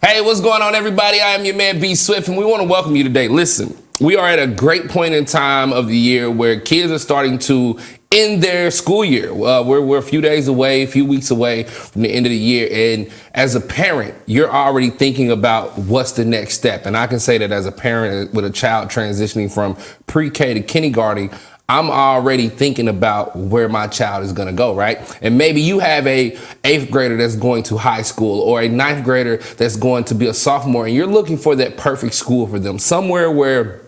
Hey, what's going on, everybody? I am your man, BSwift, and we want to welcome you today. Listen, we are at a great point in time of the year where kids are starting to end their school year. We're a few days away, a few weeks away from the end of the year. And as a parent, you're already thinking about what's the next step. And I can say that as a parent with a child transitioning from pre-K to kindergarten, I'm already thinking about where my child is going to go, right? And maybe you have a 8th grader that's going to high school, or a 9th grader that's going to be a sophomore, and you're looking for that perfect school for them, somewhere where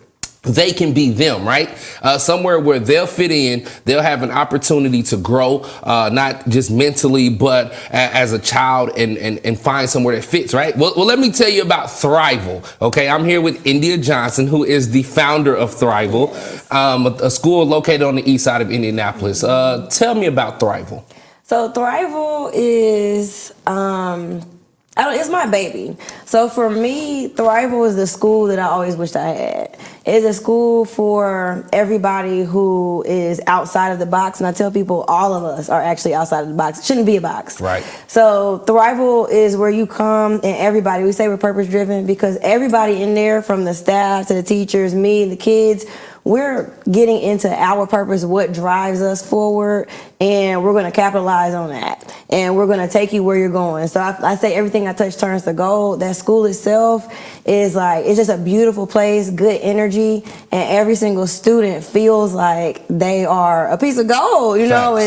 they can be them, right? Somewhere where they'll fit in, they'll have an opportunity to grow, not just mentally, but as a child, and find somewhere that fits, right? Well, let me tell you about Thrival, okay? I'm here with India Johnson, who is the founder of Thrival, a school located on the east side of Indianapolis. Tell me about Thrival. So Thrival is, it's my baby. So for me, Thrival is the school that I always wished I had. It's a school for everybody who is outside of the box. And I tell people all of us are actually outside of the box. It shouldn't be a box. Right. So Thrival is where you come, and everybody, we say we're purpose driven because everybody in there, from the staff to the teachers, me and the kids, we're getting into our purpose, what drives us forward, and we're going to capitalize on that. And we're going to take you where you're going. So I say everything I touch turns to gold. That school itself is like, it's just a beautiful place, good energy, and every single student feels like they are a piece of gold, you know,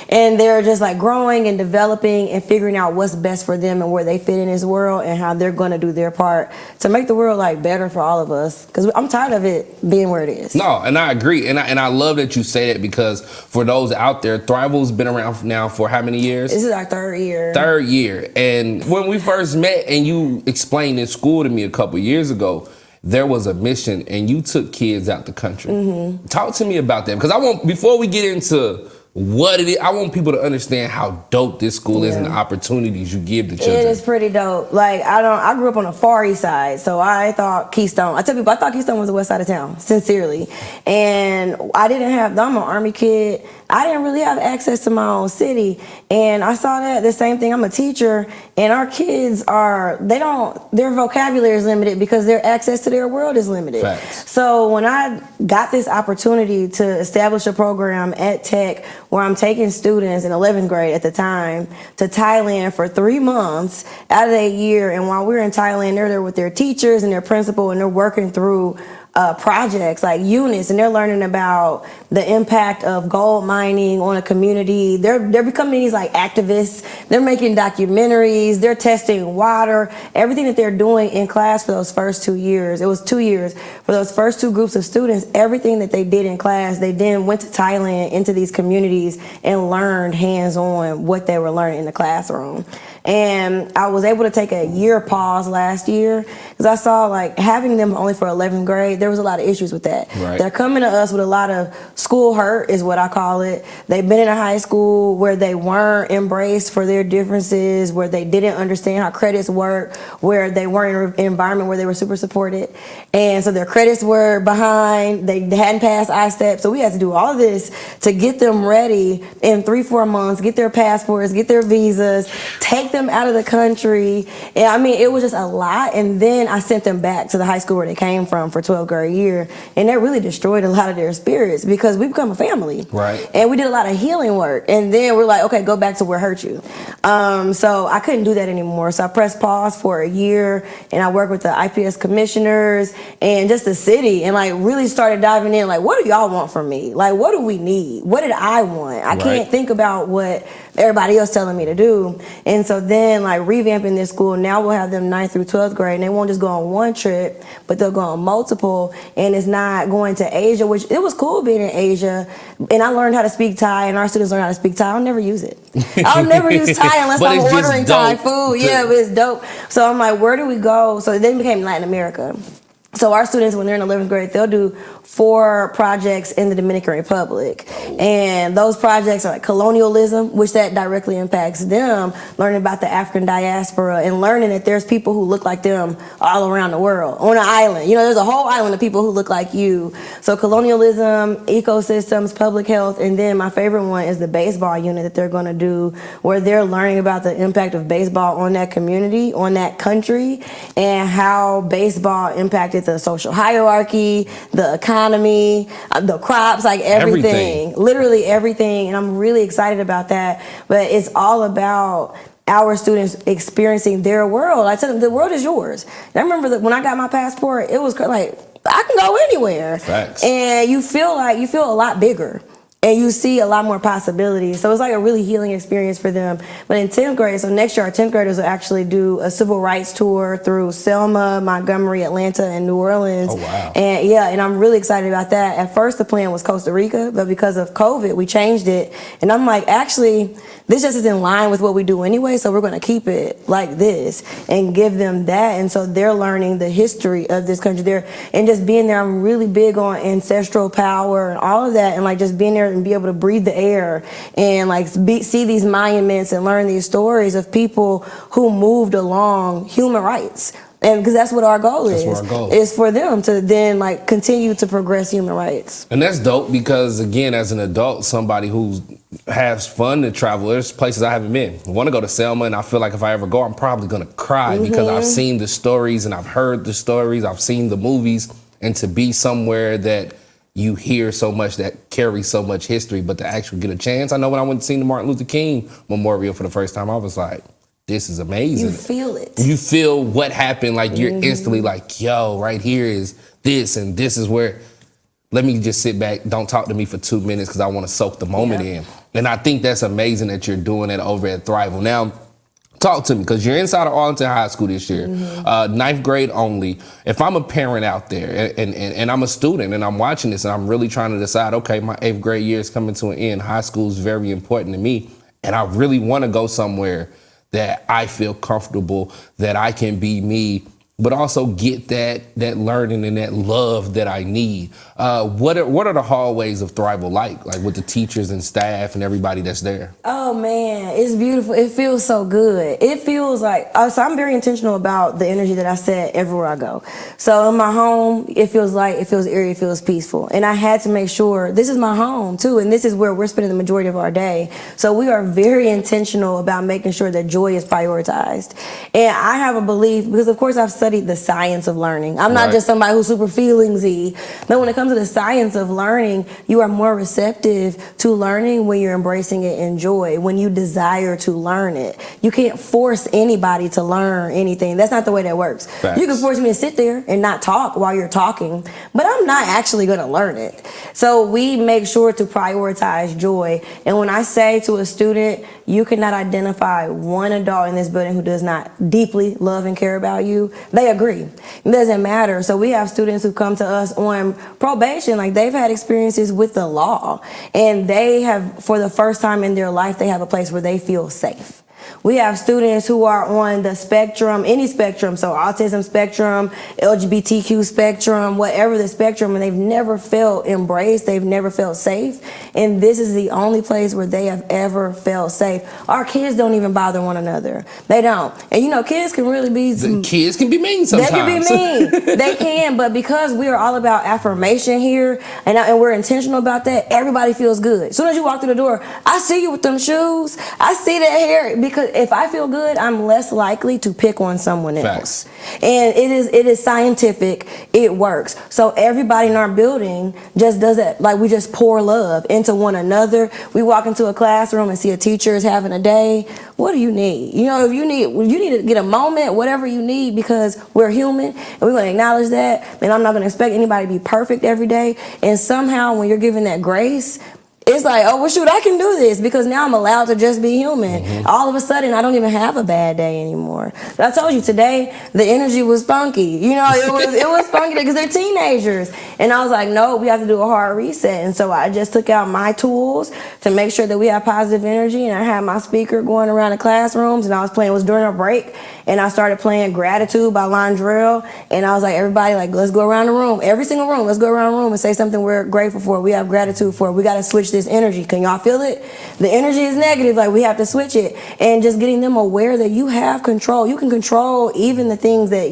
and they're just like growing and developing and figuring out what's best for them and where they fit in this world and how they're going to do their part to make the world like better for all of us. Because I'm tired of it being where it is. No, and I agree. And I love that you say that, because for those out there, Thrival's been around now for how many years? This is our 3rd year. 3rd year. And when we first met and you explained this school to me a couple years ago, there was a mission and you took kids out the country. Mm-hmm. Talk to me about that, because before we get into what it is, I want people to understand how dope this school is and the opportunities you give the children. It is pretty dope. Like, I grew up on the far east side, so I thought Keystone, I tell people, I thought Keystone was the west side of town, sincerely. And I'm an Army kid. I didn't really have access to my own city. And I saw that the same thing. I'm a teacher, and our kids their vocabulary is limited because their access to their world is limited. Facts. So when I got this opportunity to establish a program at Tech where I'm taking students in 11th grade at the time to Thailand for 3 months out of that year, and while we're in Thailand, they're there with their teachers and their principal, and they're working through projects like units, and they're learning about the impact of gold mining on a community. They're becoming these like activists. They're making documentaries. They're testing water. Everything that they're doing in class for those first 2 years. It was 2 years for those first 2 groups of students. Everything that they did in class, they then went to Thailand into these communities and learned hands-on what they were learning in the classroom. And I was able to take a year pause last year because I saw like having them only for 11th grade, there was a lot of issues with that. Right. They're coming to us with a lot of school hurt, is what I call it. They've been in a high school where they weren't embraced for their differences, where they didn't understand how credits work, where they weren't in an environment where they were super supported. And so their credits were behind. They hadn't passed I-STEP. So we had to do all of this to get them ready in 3-4 months, get their passports, get their visas, take them out of the country. And I mean, it was just a lot. And then I sent them back to the high school where they came from for 12th grade year. And that really destroyed a lot of their spirits because we become a family. Right. And we did a lot of healing work. And then we're like, okay, go back to where hurt you. So I couldn't do that anymore. So I pressed pause for a year, and I worked with the IPS commissioners and just the city, and like really started diving in, like, what do y'all want from me? Like, what do we need? What did I want? I can't think about what everybody else telling me to do. And so then like revamping this school, now we'll have them 9th through 12th grade, and they won't just go on one trip, but they'll go on multiple. And it's not going to Asia, which it was cool being in Asia. And I learned how to speak Thai, and our students learn how to speak Thai. I'll never use it. I'll never use Thai unless I'm ordering Thai food. Yeah, but it's dope. So I'm like, where do we go? So it then became Latin America. So our students, when they're in 11th grade, they'll do 4 projects in the Dominican Republic. And those projects are like colonialism, which that directly impacts them, learning about the African diaspora and learning that there's people who look like them all around the world on an island. You know, there's a whole island of people who look like you. So colonialism, ecosystems, public health, and then my favorite one is the baseball unit that they're going to do, where they're learning about the impact of baseball on that community, on that country, and how baseball impacted the social hierarchy, the economy, the crops, like everything, literally everything. And I'm really excited about that. But it's all about our students experiencing their world. I tell them the world is yours. And I remember that when I got my passport, it was like, I can go anywhere. Facts. And you feel a lot bigger. And you see a lot more possibilities. So it's like a really healing experience for them. But in 10th grade, so next year our 10th graders will actually do a civil rights tour through Selma, Montgomery, Atlanta, and New Orleans. Oh, wow. And yeah, and I'm really excited about that. At first the plan was Costa Rica, but because of COVID, we changed it. And I'm like, actually, this just is in line with what we do anyway, so we're going to keep it like this and give them that. And so they're learning the history of this country there. And just being there, I'm really big on ancestral power and all of that, and like just being there and be able to breathe the air and like see these monuments and learn these stories of people who moved along human rights. And because that's what our goal is. That's what our goal is for them to then like continue to progress human rights. And that's dope because, again, as an adult, somebody who has fun to travel, there's places I haven't been. I want to go to Selma, and I feel like if I ever go, I'm probably going to cry because I've seen the stories and I've heard the stories, I've seen the movies, and to be somewhere that you hear so much that carries so much history, but to actually get a chance. I know when I went to see the Martin Luther King Memorial for the first time, I was like, this is amazing. You feel it. You feel what happened. Like you're instantly like, yo, right here is this, and this is where, let me just sit back, don't talk to me for 2 minutes because I want to soak the moment in. And I think that's amazing that you're doing that over at Thrival. Now, talk to me, because you're inside of Arlington High School this year, 9th grade only. If I'm a parent out there and I'm a student and I'm watching this and I'm really trying to decide, okay, my 8th grade year is coming to an end. High school is very important to me. And I really want to go somewhere that I feel comfortable, that I can be me, but also get that learning and that love that I need. What are the hallways of Thrival like with the teachers and staff and everybody that's there? Oh man, it's beautiful. It feels so good. It feels like, so I'm very intentional about the energy that I set everywhere I go. So in my home, it feels eerie, it feels peaceful. And I had to make sure this is my home too, and this is where we're spending the majority of our day. So we are very intentional about making sure that joy is prioritized. And I have a belief, because of course I've studied the science of learning. I'm not just somebody who's super feelingsy. But when it comes to the science of learning, you are more receptive to learning when you're embracing it in joy, when you desire to learn it. You can't force anybody to learn anything. That's not the way that works. Facts. You can force me to sit there and not talk while you're talking, but I'm not actually going to learn it. So we make sure to prioritize joy. And when I say to a student, you cannot identify one adult in this building who does not deeply love and care about you, they agree. It doesn't matter. So we have students who come to us on probation, like they've had experiences with the law, and they have, for the first time in their life, they have a place where they feel safe. We have students who are on the spectrum, any spectrum, so autism spectrum, LGBTQ spectrum, whatever the spectrum, and they've never felt embraced, they've never felt safe, and this is the only place where they have ever felt safe. Our kids don't even bother one another. They don't. And you know, kids can really be... Kids can be mean sometimes. They can be mean. They can, but because we are all about affirmation here, and we're intentional about that, everybody feels good. As soon as you walk through the door, I see you with them shoes, I see that hair, because if I feel good, I'm less likely to pick on someone else. Facts. And it is scientific. It works. So everybody in our building just does that. Like, we just pour love into one another. We walk into a classroom and see a teacher is having a day. What do you need? You know, if you need to get a moment, whatever you need, because we're human and we're going to acknowledge that. And I'm not going to expect anybody to be perfect every day. And somehow when you're given that grace, it's like, oh, well, shoot, I can do this because now I'm allowed to just be human. All of a sudden, I don't even have a bad day anymore. But I told you today, the energy was funky. You know, it was funky because they're teenagers. And I was like, no, we have to do a hard reset. And so I just took out my tools to make sure that we have positive energy. And I had my speaker going around the classrooms, and I was playing, it was during a break, and I started playing Gratitude by Londrell. And I was like, everybody, like, let's go around the room, every single room, let's go around the room and say something we're grateful for, we have gratitude for. We got to switch this energy. Can y'all feel it? The energy is negative, like we have to switch it. And just getting them aware that you have control. You can control even the things that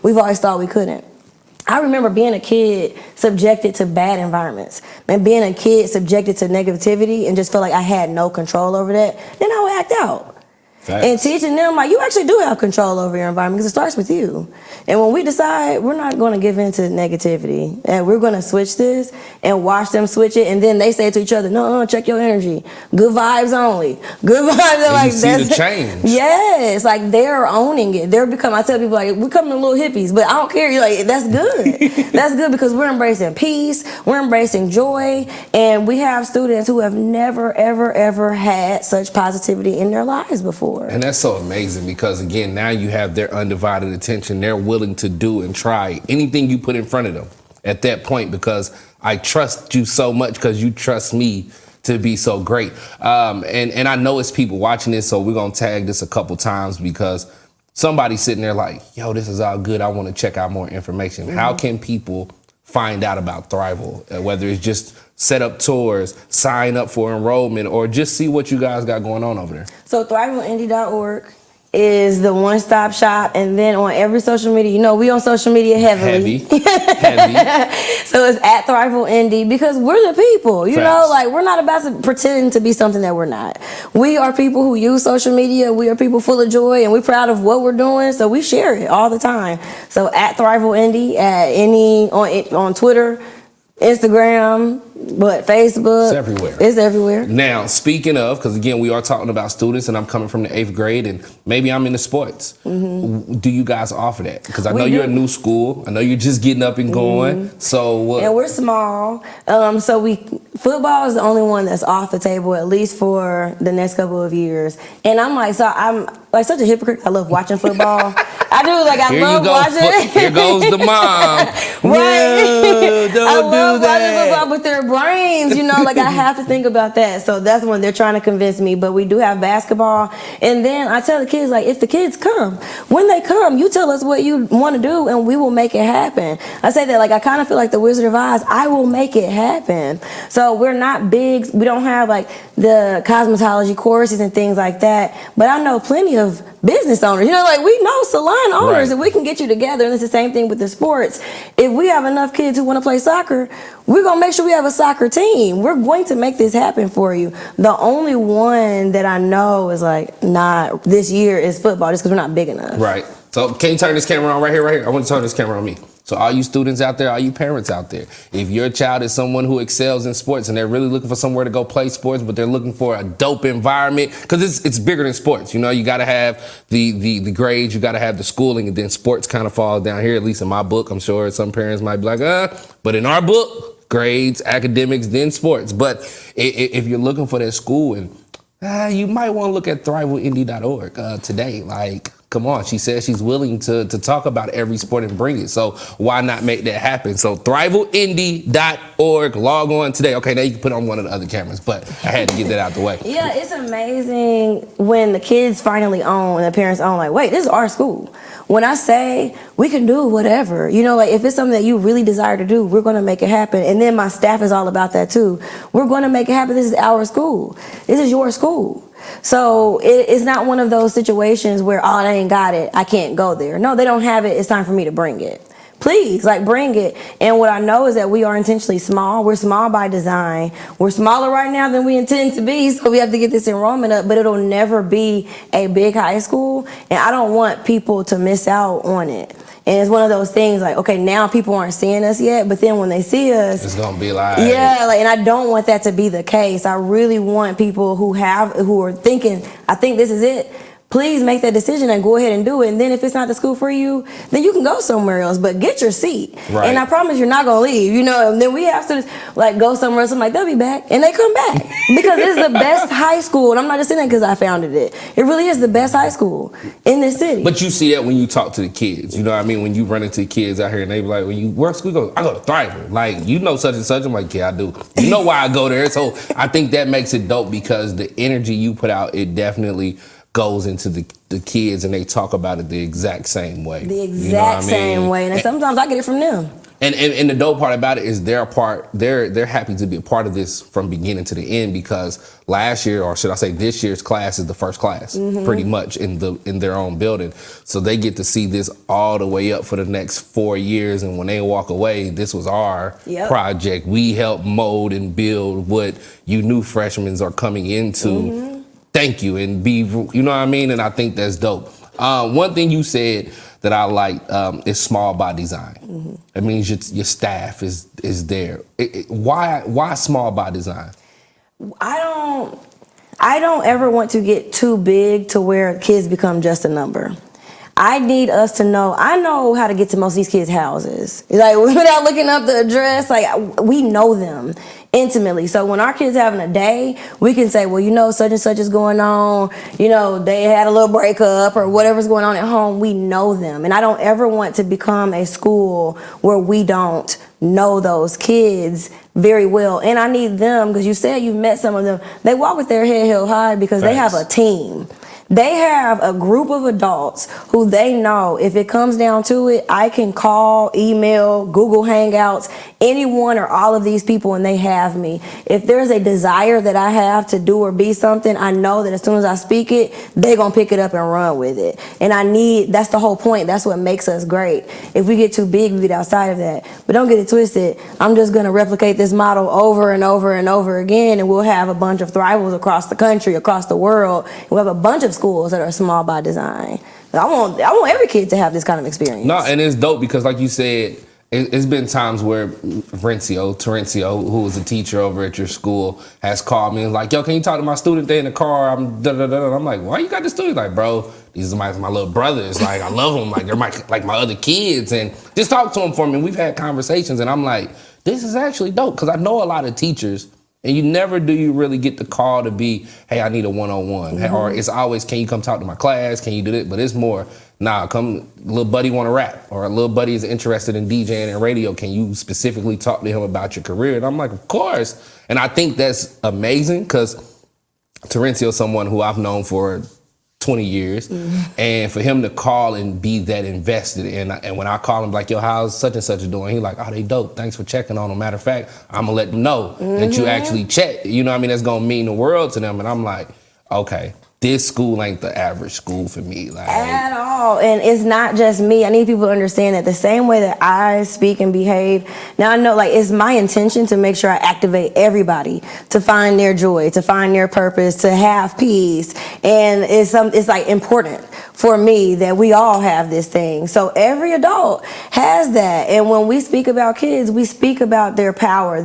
we've always thought we couldn't. I remember being a kid subjected to bad environments and being a kid subjected to negativity and just felt like I had no control over that. Then I would act out. Facts. And teaching them, like, you actually do have control over your environment because it starts with you. And when we decide we're not going to give in to negativity and we're going to switch this and watch them switch it, and then they say to each other, no, check your energy. Good vibes only. Good vibes. Like, you see the change. Yes. Like, they're owning it. I tell people, like, we're becoming little hippies, but I don't care. You're like, that's good. That's good because we're embracing peace. We're embracing joy. And we have students who have never, ever, ever had such positivity in their lives before. And that's so amazing because, again, now you have their undivided attention. They're willing to do and try anything you put in front of them at that point because I trust you so much because you trust me to be so great. And I know it's people watching this, so we're going to tag this a couple times because somebody's sitting there like, yo, this is all good. I want to check out more information. How can people find out about Thrival, whether it's just set up tours, sign up for enrollment, or just see what you guys got going on over there? So thrivalindy.org is the one-stop shop, and then on every social media, you know, we on social media heavily. Heavy. So it's at Thrival Indy because we're the people, you know, like we're not about to pretend to be something that we're not. We are people who use social media. We are people full of joy, and we're proud of what we're doing, so we share it all the time. So at Thrival Indy, on Twitter, Instagram, but Facebook. It's everywhere. It's everywhere. Now, speaking of, because again, we are talking about students and I'm coming from the 8th grade and maybe I'm into sports. Do you guys offer that? Because I know you're a new school. I know you're just getting up and going. So what? And we're small. Football is the only one that's off the table, at least for the next couple of years. And I'm like such a hypocrite. I love watching football. I do. Like, I love watching. Here goes the mom. Right. No, I love watching football with their brains, you know, like I have to think about that. So that's when they're trying to convince me. But we do have basketball. And then I tell the kids, like, if the kids come, when they come, you tell us what you want to do and we will make it happen. I say that, like, I kind of feel like the Wizard of Oz. I will make it happen. So we're not big. We don't have like the cosmetology courses and things like that. But I know plenty of business owners, you know, like we know salon owners, and we can get you together. And it's the same thing with the sports. If we have enough kids who want to play soccer, we're going to make sure we have a soccer team. We're going to make this happen for you. The only one that I know is like not this year is football, just because we're not big enough. Right. So can you turn this camera on right here? I want to turn this camera on me. So all you students out there, all you parents out there, if your child is someone who excels in sports and they're really looking for somewhere to go play sports, but they're looking for a dope environment, because it's bigger than sports. You know, you got to have the grades, you got to have the schooling, and then sports kind of falls down here, at least in my book. I'm sure some parents might be like, but in our book, grades, academics, then sports. But if you're looking for that school, and you might want to look at thrivalindy.org today. Like, come on, she says she's willing to talk about every sport and bring it. So why not make that happen? So thrivalindy.org, log on today. Okay, now you can put on one of the other cameras, but I had to get that out the way. Yeah, it's amazing when the kids finally own and the parents own, like, wait, this is our school. When I say we can do whatever, you know, like if it's something that you really desire to do, we're going to make it happen. And then my staff is all about that too. We're going to make it happen. This is our school. This is your school. So it's not one of those situations where, oh, they ain't got it, I can't go there. No, they don't have it. It's time for me to bring it. Please, like, bring it. And what I know is that we are intentionally small. We're small by design. We're smaller right now than we intend to be, so we have to get this enrollment up, but it'll never be a big high school, and I don't want people to miss out on it. And it's one of those things like, okay, now people aren't seeing us yet, but then when they see us, it's gonna be like, yeah, like, and I don't want that to be the case. I really want people who are thinking, I think this is it. please make that decision and go ahead and do it. And then if it's not the school for you, then you can go somewhere else, but get your seat. Right. And I promise you're not going to leave, you know. And then we have to like go somewhere else. I'm like, they'll be back. And they come back because it's the best high school. And I'm not just saying that because I founded it. It really is the best high school in this city. But you see that when you talk to the kids, you know what I mean? When you run into the kids out here and they be like, when you where school go? I go to Thrival. Like, you know such and such. I'm like, yeah, I do. You know why I go there. So I think that makes it dope because the energy you put out, it definitely goes into the kids and they talk about it the exact same way. The exact same way. And sometimes I get it from them. And the dope part about it is they're happy to be a part of this from beginning to the end because last year, or should I say this year's class is the first class pretty much in their own building. So they get to see this all the way up for the next 4 years. And when they walk away, this was our project. We helped mold and build what you new freshmen are coming into. Thank you. And you know what I mean? And I think that's dope. One thing you said that I like is small by design. It means your staff is there. Why small by design? I don't ever want to get too big to where kids become just a number. I need us to know. I know how to get to most of these kids' houses. Like without looking up the address, like we know them intimately. So when our kids having a day, we can say, well, you know, such and such is going on. You know, they had a little breakup or whatever's going on at home. We know them. And I don't ever want to become a school where we don't know those kids very well. And I need them, because you said you met some of them. They walk with their head held high because they have a team. They have a group of adults who they know if it comes down to it, I can call, email, Google Hangouts, anyone or all of these people, and they have me. If there's a desire that I have to do or be something, I know that as soon as I speak it, they're going to pick it up and run with it. And that's the whole point. That's what makes us great. If we get too big, we get outside of that. But don't get it twisted. I'm just going to replicate this model over and over and over again, and we'll have a bunch of Thrivals across the country, across the world. We'll have a bunch of schools that are small by design. I want every kid to have this kind of experience. No, and it's dope because, like you said, it's been times where Terencio, who was a teacher over at your school, has called me and like, yo, can you talk to my student? They in the car. I'm like, why you got the student? Like, bro, these are my little brothers. Like, I love them. Like, they're my other kids. And just talk to them for me. And we've had conversations, and I'm like, this is actually dope because I know a lot of teachers. And you never do you really get the call to be, hey, I need a one-on-one. Or it's always, can you come talk to my class? Can you do this? But it's more, nah, come, little buddy want to rap. Or a little buddy is interested in DJing and radio. Can you specifically talk to him about your career? And I'm like, of course. And I think that's amazing because Terencio's someone who I've known for 20 years. And for him to call and be that invested, and when I call him like, yo, how's such and such doing? He's like, oh, they dope. Thanks for checking on them. Matter of fact, I'm gonna let them know that you actually checked. You know what I mean? That's gonna mean the world to them. And I'm like, okay, this school ain't the average school for me. Like, at all. And it's not just me. I need people to understand that the same way that I speak and behave, now I know, like, it's my intention to make sure I activate everybody to find their joy, to find their purpose, to have peace. And it's like important for me that we all have this thing. So every adult has that. And when we speak about kids, we speak about their power,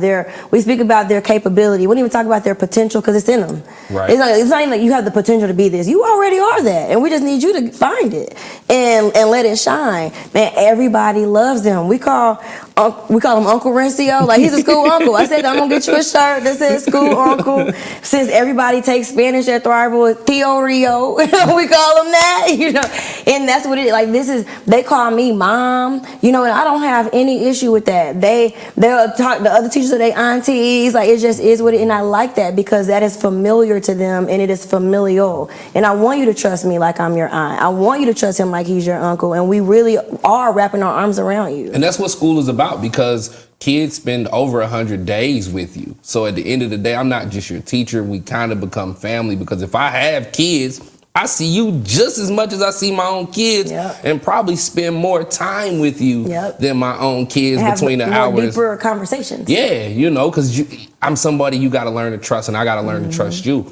we speak about their capability. We don't even talk about their potential because it's in them. Right. It's not even like you have the potential to be this. You already are that. And we just need you to find it and let it shine. Man, everybody loves them. We call him Uncle Rencio. Like, he's a school uncle. I said, I'm going to get you a shirt that says school uncle. Since everybody takes Spanish at Thrival, Tio Rio, we call him that, you know. And that's what it is. Like, they call me mom, you know, and I don't have any issue with that. They'll talk to other teachers, their aunties. Like, it just is what it is. And I like that because that is familiar to them and it is familial. And I want you to trust me like I'm your aunt. I want you to trust him like he's your uncle. And we really are wrapping our arms around you. And that's what school is about, because kids spend over 100 days with you. So at the end of the day, I'm not just your teacher. We kind of become family, because if I have kids, I see you just as much as I see my own kids, and probably spend more time with you than my own kids between the hours. Deeper conversations. Yeah, you know, because I'm somebody you got to learn to trust, and I got to learn to trust you.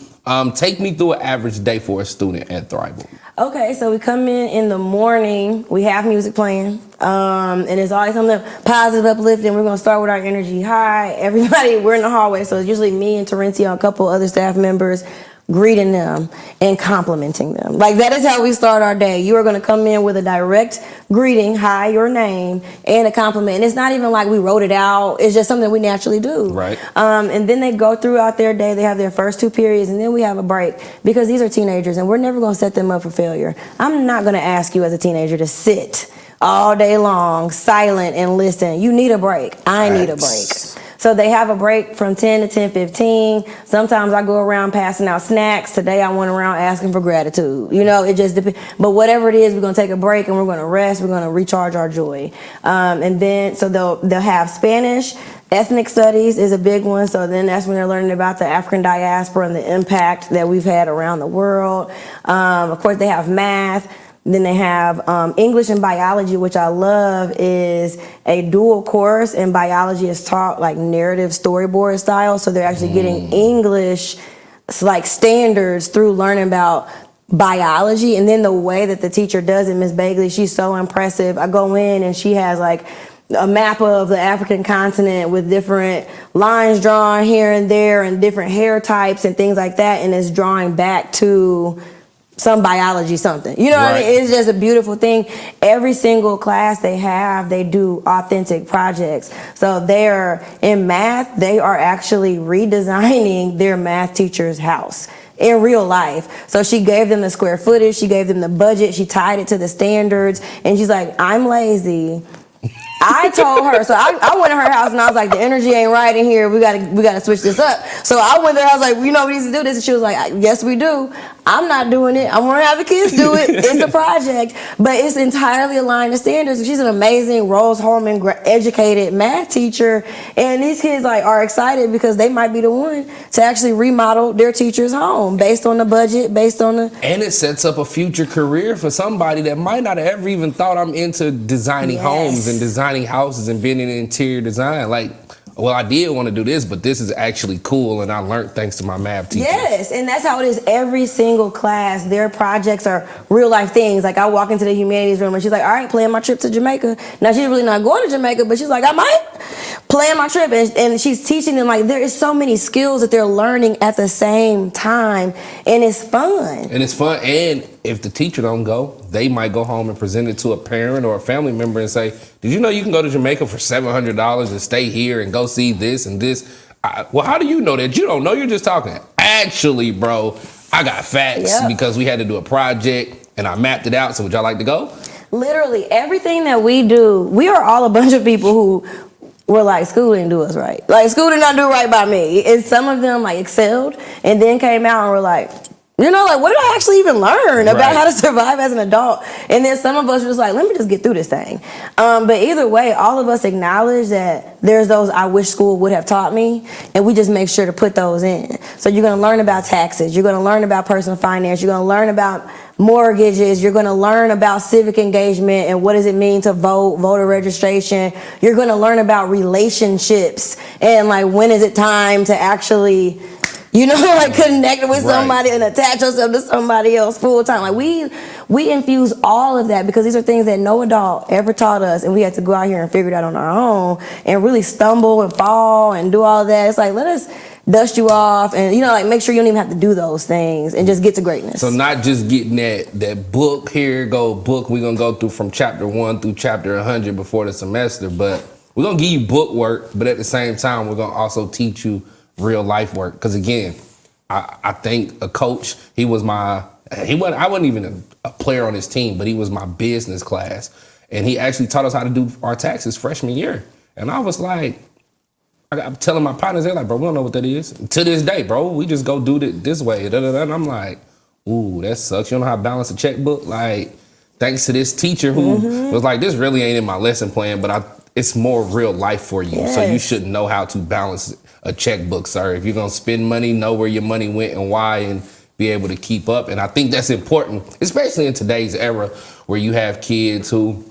Take me through an average day for a student at Thrival. Okay, so we come in the morning, we have music playing, and it's always something positive, uplifting. We're gonna start with our energy high. Everybody, we're in the hallway, so it's usually me and Terencio and a couple other staff members. greeting them and complimenting them. Like, that is how we start our day. You are going to come in with a direct greeting, hi, your name, and a compliment. And it's not even like we wrote it out. It's just something we naturally do. Right. And then they go throughout their day. They have their first 2 periods, and then we have a break because these are teenagers, and we're never going to set them up for failure. I'm not going to ask you as a teenager to sit all day long, silent, and listen. You need a break. I need a break. So they have a break from 10 to 10:15. Sometimes I go around passing out snacks. Today I went around asking for gratitude. You know, it just depends. But whatever it is, we're going to take a break and we're going to rest. We're going to recharge our joy. And then, so they'll have Spanish. Ethnic studies is a big one. So then that's when they're learning about the African diaspora and the impact that we've had around the world. Of course, they have math. Then they have English and biology, which I love, is a dual course, and biology is taught like narrative storyboard style. So they're actually getting English like standards through learning about biology. And then the way that the teacher does it, Miss Bagley, she's so impressive. I go in and she has like a map of the African continent with different lines drawn here and there and different hair types and things like that. And it's drawing back to some biology something. You know what I mean? It's just a beautiful thing. Every single class they do authentic projects. So they're in math, they are actually redesigning their math teacher's house in real life. So she gave them the square footage, she gave them the budget, she tied it to the standards, and she's like, I'm lazy. I told her, so I went to her house and I was like, the energy ain't right in here. We gotta switch this up. So I went there, I was like, you know, we need to do this. And she was like, yes, we do. I'm not doing it. I'm gonna have the kids do it. It's a project, but it's entirely aligned to standards. She's an amazing Rose Holman educated math teacher. And these kids like are excited because they might be the one to actually remodel their teacher's home based on the budget, based on the. And it sets up a future career for somebody that might not have ever even thought I'm into designing homes and designing houses and being in interior design. Like, well, I did want to do this, but this is actually cool, and I learned thanks to my math teacher. Yes, and that's how it is every single class. Their projects are real life things. Like, I walk into the humanities room and she's like, all right, plan my trip to Jamaica. Now, she's really not going to Jamaica, but she's like, I might plan my trip. And she's teaching them, like, there is so many skills that they're learning at the same time, and it's fun. And if the teacher don't go, they might go home and present it to a parent or a family member and say, did you know you can go to Jamaica for $700 and stay here and go see this and this? Well, how do you know that? You don't know, you're just talking. Actually, bro, I got facts because we had to do a project and I mapped it out. So would y'all like to go? Literally everything that we do, we are all a bunch of people who were like, school didn't do us right. Like, school did not do right by me. And some of them like excelled and then came out and were like, you know, like, what did I actually even learn about how to survive as an adult? And then some of us were just like, let me just get through this thing. But either way, all of us acknowledge that there's those I wish school would have taught me, and we just make sure to put those in. So you're going to learn about taxes. You're going to learn about personal finance. You're going to learn about mortgages. You're going to learn about civic engagement and what does it mean to vote, voter registration. You're going to learn about relationships and, like, when is it time to actually, you know, like, connect with somebody and attach yourself to somebody else full time. Like, we infuse all of that because these are things that no adult ever taught us, and we had to go out here and figure it out on our own and really stumble and fall and do all that. It's like, let us dust you off and, you know, like, make sure you don't even have to do those things and just get to greatness. So not just getting that book, here go book, we're going to go through from chapter 1 through chapter 100 before the semester, but we're going to give you book work, but at the same time, we're going to also teach you real life work. Because again, I think a coach, I wasn't even a player on his team, but he was my business class. And he actually taught us how to do our taxes freshman year. And I was like, I'm telling my partners, they're like, bro, we don't know what that is. To this day, bro, we just go do it this way. And I'm like, ooh, that sucks. You don't know how to balance a checkbook? Like, thanks to this teacher who was like, this really ain't in my lesson plan, but it's more real life for you. Yes. So you should know how to balance a checkbook, sir. If you're going to spend money, know where your money went and why, and be able to keep up. And I think that's important, especially in today's era where you have kids who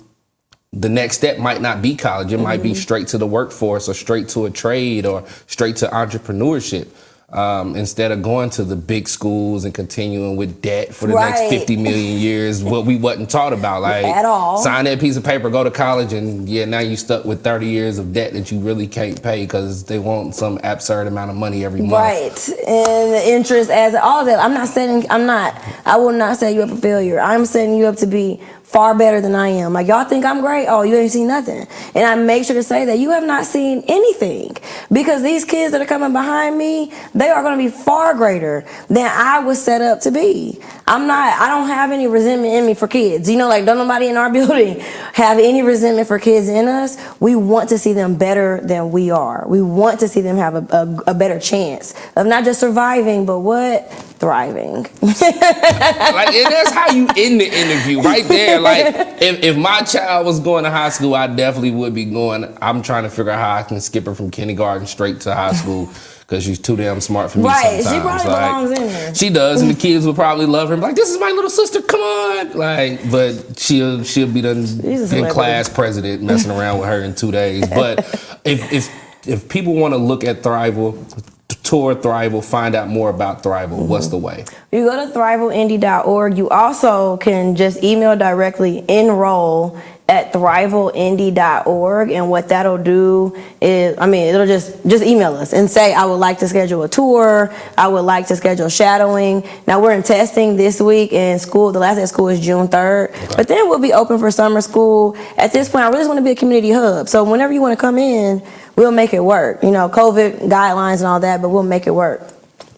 the next step might not be college. It might be straight to the workforce or straight to a trade or straight to entrepreneurship. instead of going to the big schools and continuing with debt for the next 50 million years, what we wasn't taught about. Like, at all. Sign that piece of paper, go to college, and now you stuck with 30 years of debt that you really can't pay because they want some absurd amount of money every month. Right, and the interest, as all that. I will not set you up for failure. I'm setting you up to be far better than I am. Like, y'all think I'm great? Oh, you ain't seen nothing. And I make sure to say that you have not seen anything, because these kids that are coming behind me, they are going to be far greater than I was set up to be. I don't have any resentment in me for kids. You know, like, don't nobody in our building have any resentment for kids in us. We want to see them better than we are. We want to see them have a better chance of not just surviving, but what? Thriving. Like, and that's how you end the interview right there. Like, if my child was going to high school, I definitely would be going. I'm trying to figure out how I can skip her from kindergarten straight to high school because she's too damn smart for me. Right, sometimes. she probably belongs in there. She does, and the kids would probably love her. Like, this is my little sister. Come on, like, but she'll be done in class president, messing around with her in 2 days. But if people want to look at Thrival, tour Thrival, find out more about Thrival, what's the way? You go to thrivalindy.org. You also can just email directly, enroll at thrivalindy.org, and what that'll do is, it'll just email us and say, I would like to schedule a tour, I would like to schedule shadowing. Now, we're in testing this week, and school, the last day of school is June 3rd, but then we'll be open for summer school. At this point, I really want to be a community hub, so whenever you want to come in, we'll make it work. You know, COVID guidelines and all that, but we'll make it work.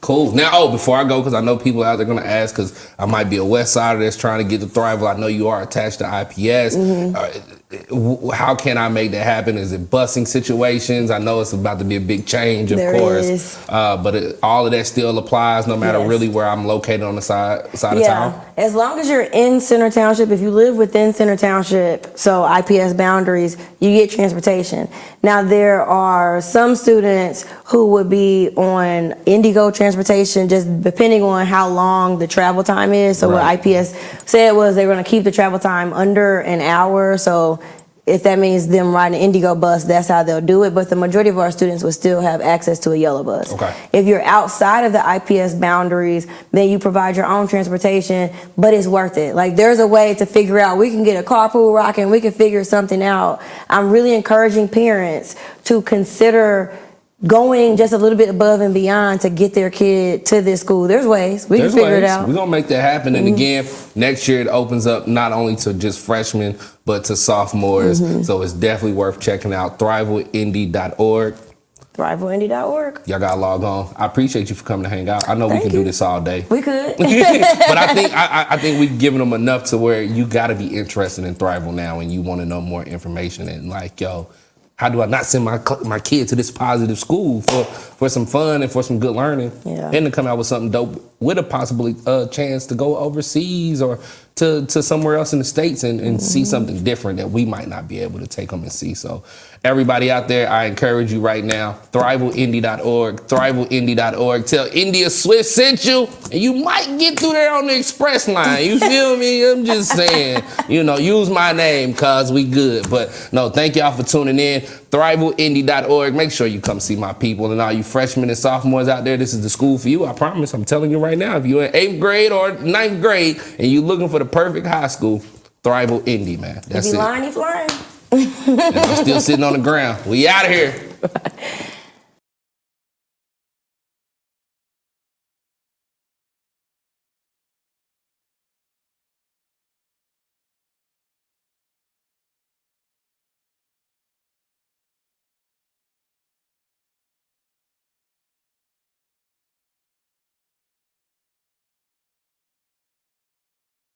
Cool. Now, before I go, because I know people out there going to ask, because I might be a West Sider that's trying to get to Thrival. I know you are attached to IPS. How can I make that happen? Is it busing situations? I know it's about to be a big change, of course. But all of that still applies no matter really where I'm located on the side of town? As long as you're in Center Township, if you live within Center Township, so IPS boundaries, you get transportation. Now, there are some students who would be on Indigo transportation, just depending on how long the travel time is. So what IPS said was they were going to keep the travel time under an hour. So if that means them riding an Indigo bus, that's how they'll do it. But the majority of our students will still have access to a yellow bus. If you're outside of the IPS boundaries, then you provide your own transportation, but it's worth it. Like, there's a way to figure out, we can get a carpool rocking, we can figure something out. I'm really encouraging parents to consider going just a little bit above and beyond to get their kid to this school. There's ways. We can figure it out. We're going to make that happen. And again, next year it opens up not only to just freshmen, but to sophomores. So it's definitely worth checking out. Thrivalindy.org. Thrivalindy.org. Y'all got to log on. I appreciate you for coming to hang out. I know we could do this all day. We could. But I think we've given them enough to where you got to be interested in Thrival now and you want to know more information. And like, how do I not send my kid to this positive school for some fun and for some good learning, and to come out with something dope with a possibly chance to go overseas or to somewhere else in the States and see something different that we might not be able to take them and see. So everybody out there, I encourage you right now, thrivalindy.org, thrivalindy.org. Tell India Swift sent you, and you might get through there on the express line. You feel me? I'm just saying, use my name because we good. But no, thank y'all for tuning in. Thrivalindy.org. Make sure you come see my people, and all you freshmen and sophomores out there, this is the school for you. I promise. I'm telling you right now, if you're in 8th grade or 9th grade and you're looking for the perfect high school, Thrival Indy, man. That's it. If you lying, you flying. And I'm still sitting on the ground. We out of here.